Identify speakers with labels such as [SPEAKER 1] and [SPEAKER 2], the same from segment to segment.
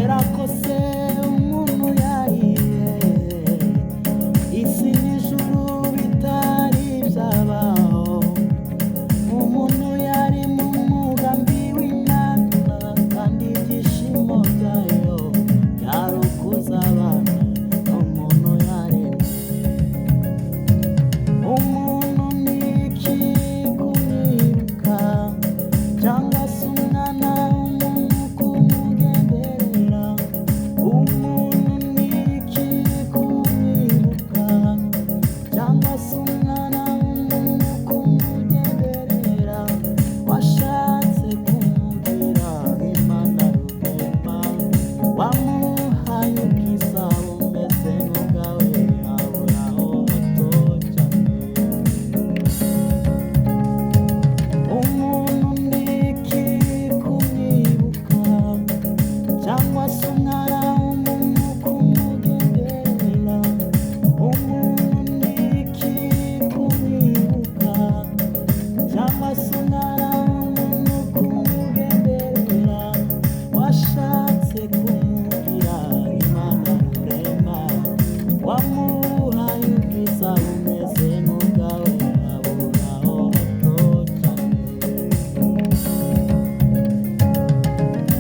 [SPEAKER 1] kera kose umuntu yariye isi n'ijuru bitari byabaho, umuntu yari mu mugambi w'Imana kandi ibyishimo byayo byari ukuzabana n'umuntu yaremye. Umuntu ni iki kumwibuka cyangwa se umwana w'umuntu kumugenderera? Umuntu ni iki kumwibuka cyangwa se umwana w'umuntu kumugenderera? Washatse kumugira Imana rurema, wamuhaye ubwiza bumeze nk'ubwawe, aburaho hato cyane. Umuntu ni iki kumwibuka cyangwa se umwana w'umuntu kumugenderera? Umuntu ni iki kumwibuka cyangwa se umwana w'umuntu kumugenderera? Washatse kumugira Imana rurema, wamuhaye ubwiza bumeze nk'ubwawe, aburaho hato cyane.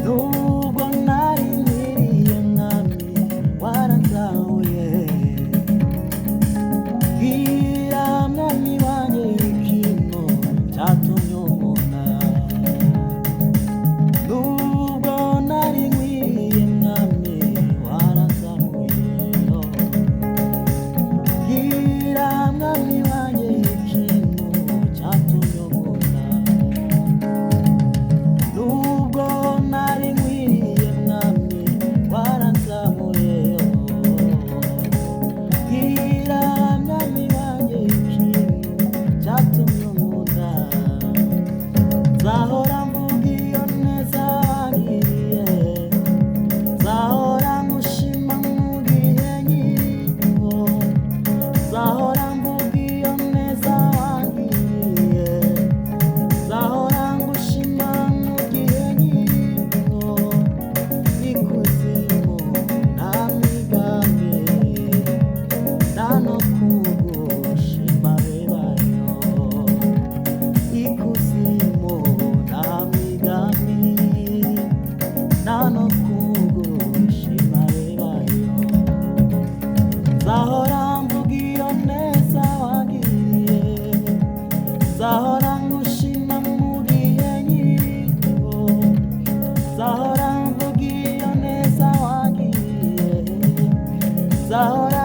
[SPEAKER 1] Nubwo nari nkiriye mwami waranzahuye, bwira mwami wanjye ikintu cyatumye unkunda. Nubwo nari nkiriye mwami waranzahuye, bwira mwami wanjye ikintu cyatumye unkunda. Nubwo nari nkiriye mwami waranzamuye, bwira mwami wanjye ikintu cyatumye unkunda. Nzahora mvuga iyo neza wangiriye, nzahora ngushima mu gihe nkiriho, nzahora mvuga iyo neza wangiriye, nzahora ngushima mu gihe nkiriho. Ikuzimu nta migambi, nta no kugushima bibayo. Ikuzimu nta migambi, nta no kugushima bibayo. Nzahora mvuga iyo neza wangiriye, nzahora ngushima mu gihe nkiriho, nzahora mvuga iyo neza wangiriye, nzahora